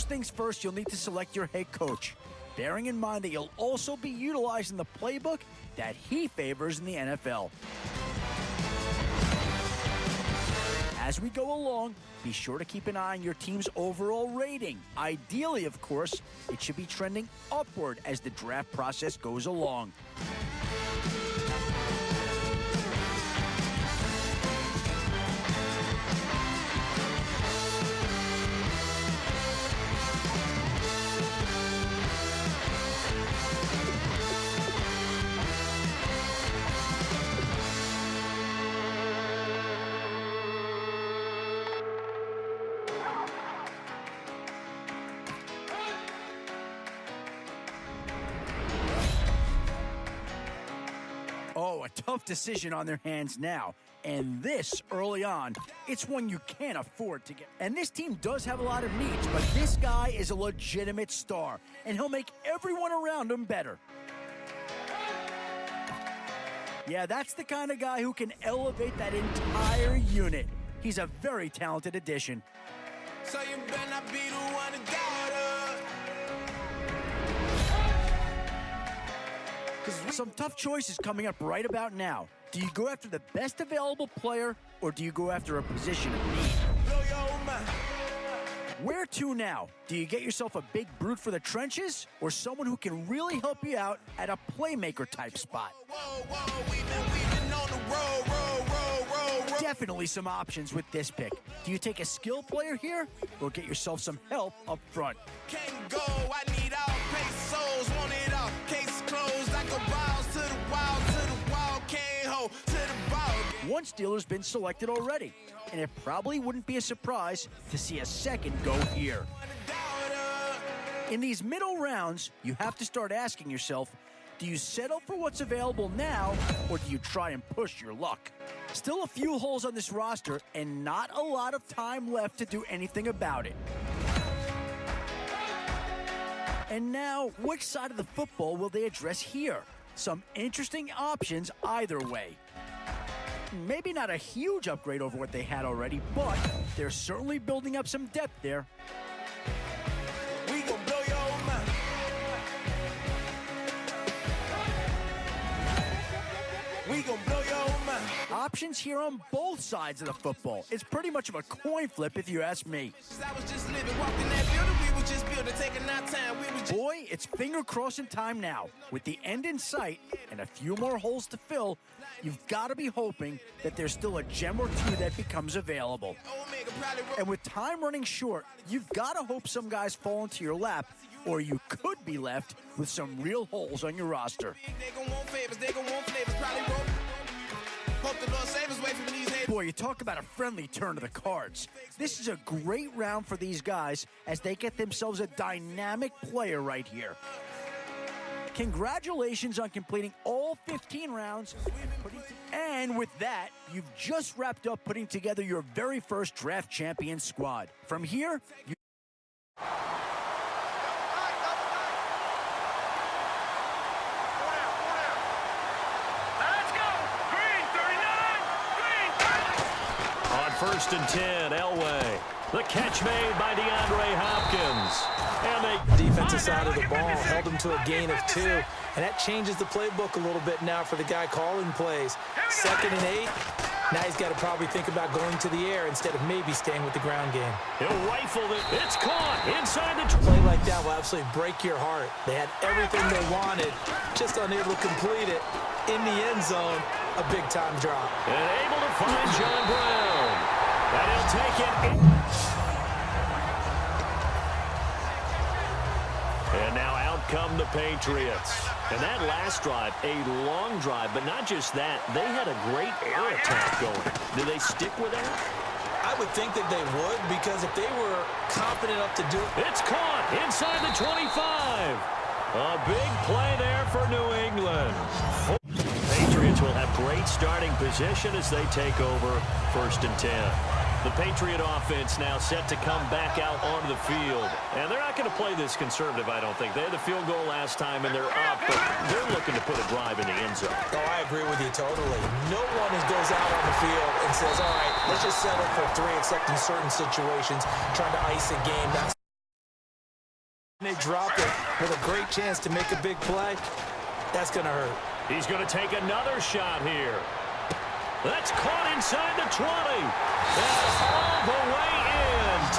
First things first, you'll need to select your head coach, bearing in mind that you'll also be utilizing the playbook that he favors in the NFL. As we go along, be sure to keep an eye on your team's overall rating. Ideally, of course, it should be trending upward as the draft process goes along. Oh, a tough decision on their hands now. And this early on, it's one you can't afford to get. And this team does have a lot of needs, but this guy is a legitimate star, and he'll make everyone around him better. Yeah, that's the kind of guy who can elevate that entire unit. He's a very talented addition. So you better not be the one to doubt Some tough choices coming up right about now. Do you go after the best available player, or do you go after a position of need? blow your mind. Where to now? Do you get yourself a big brute for the trenches, or someone who can really help you out at a playmaker-type spot? Whoa, we've been on the road. Definitely some options with this pick. Do you take a skill player here, or get yourself some help up front? Can't go, I need all pesos, want it all. Case closed, I go balls to the wall, can't hold to the ball. One Steeler's been selected already, and it probably wouldn't be a surprise to see a second go here. In these middle rounds, you have to start asking yourself, do you settle for what's available now, or do you try and push your luck? Still a few holes on this roster, and not a lot of time left to do anything about it. And now, which side of the football will they address here? Some interesting options either way. Maybe not a huge upgrade over what they had already, but they're certainly building up some depth there. We gon' blow your mind. We gon' blow your mind. Options here on both sides of the football. It's pretty much of a coin flip if you ask me. I was just living, walking that building, we was just building, taking our time. We was just Boy, it's finger crossing time now. With the end in sight and a few more holes to fill, you've got to be hoping that there's still a gem or two that becomes available. Omega probably wrote. And with time running short, you've got to hope some guys fall into your lap, or you could be left with some real holes on your roster. They gon' want favors, they gon' want flavors, probably wrote. Hope the Lord save us away from these haters. Boy, you talk about a friendly turn to the cards. This is a great round for these guys as they get themselves a dynamic player right here. Congratulations on completing all 15 rounds. And with that, you've just wrapped up putting together your very first draft champion squad. From here, you On 1st and 10, Elway. The catch made by DeAndre Hopkins. And they Defensive side of the ball held him to a gain of 2. And that changes the playbook a little bit now for the guy calling plays. 2nd and 8. Now he's got to probably think about going to the air instead of maybe staying with the ground game. he'll rifle it. It's caught inside the A play like that will absolutely break your heart. They had everything they wanted, just unable to complete it. In the end zone, a big-time drop. And able to find John Brown. And he'll take it. And now out come the Patriots. And that last drive, a long drive, but not just that. They had a great air attack going. Do they stick with that? I would think that they would, because if they were confident enough to do it, It's caught inside the 25. A big play there for New England. Patriots will have great starting position as they take over 1st and 10. The Patriot offense now set to come back out onto the field. And they're not going to play this conservative, I don't think. They had the field goal last time, and they're up, but they're looking to put a drive in the end zone. oh, I agree with you totally. No one goes out on the field and says, all right, let's just settle for 3, except in certain situations, trying to ice a game. That's They drop it with a great chance to make a big play. That's going to hurt. He's going to take another shot here. That's caught inside the 20. That's all the way in.